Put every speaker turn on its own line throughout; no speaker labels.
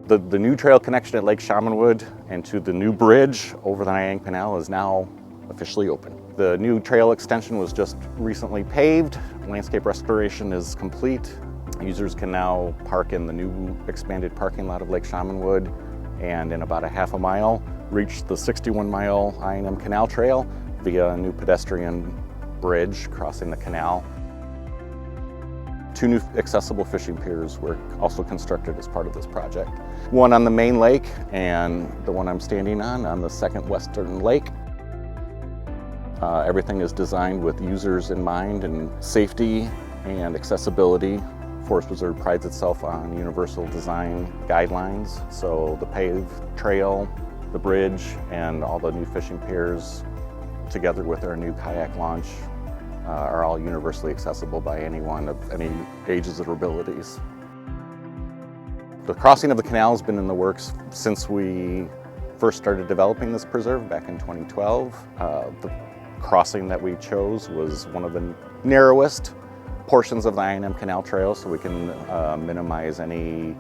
The new trail connection at Lake Chaminwood and to the new bridge over the I&M Canal is now officially open. The new trail extension was just recently paved. Landscape restoration is complete. Users can now park in the new expanded parking lot of Lake Chaminwood and in about a half a mile reach the 61-mile I&M Canal Trail via a new pedestrian bridge crossing the canal. 2 new accessible fishing piers were also constructed as part of this project. One on the main lake and the one I'm standing on the second western lake. Everything is designed with users in mind and safety and accessibility. Forest Preserve prides itself on universal design guidelines, so the paved trail, the bridge, and all the new fishing piers, together with our new kayak launch, are all universally accessible by anyone of any ages or abilities. The crossing of the canal has been in the works since we first started developing this preserve back in 2012. The crossing that we chose was one of the narrowest portions of the I&M Canal Trail, so we can minimize any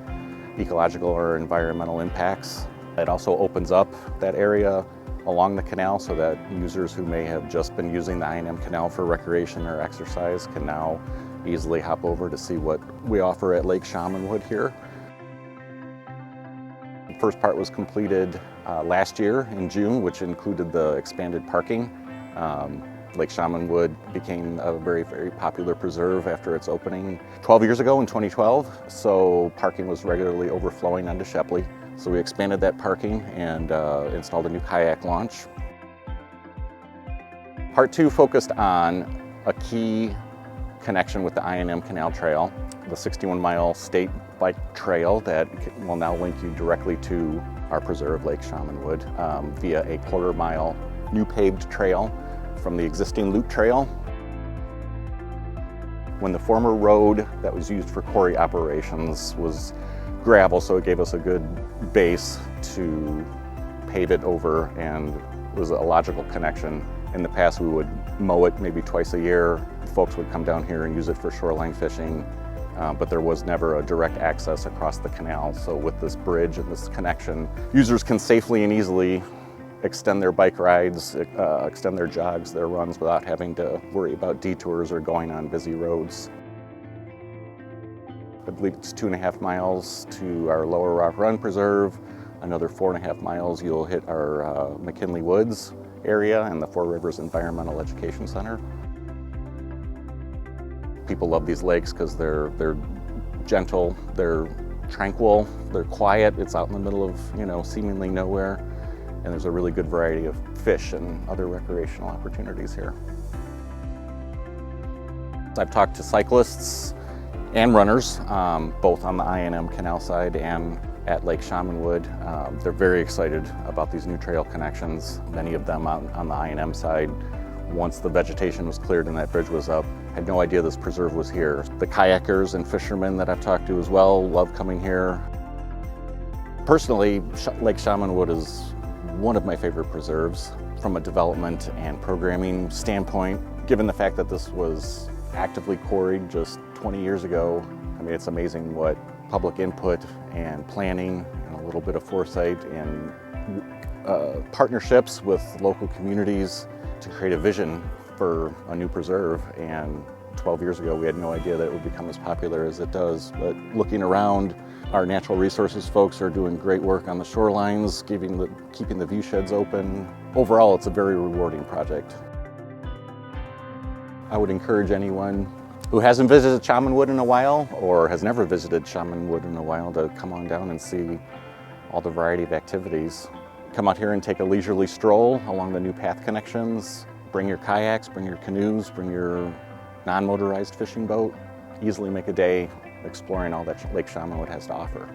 ecological or environmental impacts. It also opens up that area along the canal so that users who may have just been using the I&M Canal for recreation or exercise can now easily hop over to see what we offer at Lake Chaminwood here. The first part was completed last year in June, which included the expanded parking. Lake Chaminwood became a very, very popular preserve after its opening 12 years ago in 2012, so parking was regularly overflowing onto Shepley. So we expanded that parking and installed a new kayak launch. Part 2 focused on a key connection with the I&M Canal Trail, the 61-mile state bike trail that will now link you directly to our preserve, Lake Chaminwood, via a quarter-mile new paved trail from the existing loop trail. When the former road that was used for quarry operations was gravel, so it gave us a good base to pave it over and was a logical connection. In the past, we would mow it maybe twice a year. Folks would come down here and use it for shoreline fishing, but there was never a direct access across the canal. So with this bridge and this connection, users can safely and easily extend their bike rides, extend their jogs, their runs without having to worry about detours or going on busy roads. I believe it's 2.5 miles to our Lower Rock Run Preserve. Another 4.5 miles, you'll hit our McKinley Woods area and the Four Rivers Environmental Education Center. People love these lakes because they're gentle, they're tranquil, they're quiet. It's out in the middle of, seemingly nowhere. And there's a really good variety of fish and other recreational opportunities here. I've talked to cyclists and runners, both on the I&M Canal side and at Lake Chaminwood. They're very excited about these new trail connections. Many of them on the I&M side, once the vegetation was cleared and that bridge was up, had no idea this preserve was here. The kayakers and fishermen that I've talked to as well love coming here. Personally, Lake Chaminwood is one of my favorite preserves from a development and programming standpoint. Given the fact that this was actively quarried just 20 years ago, it's amazing what public input and planning and a little bit of foresight and partnerships with local communities to create a vision for a new preserve. And 12 years ago, we had no idea that it would become as popular as it does. But looking around, our natural resources folks are doing great work on the shorelines, keeping the view sheds open. Overall, it's a very rewarding project. I would encourage anyone who hasn't visited Chaminwood in a while or has never visited Chaminwood in a while to come on down and see all the variety of activities. Come out here and take a leisurely stroll along the new path connections. Bring your kayaks, bring your canoes, bring your non-motorized fishing boat. Easily make a day exploring all that Lake Chaminwood has to offer.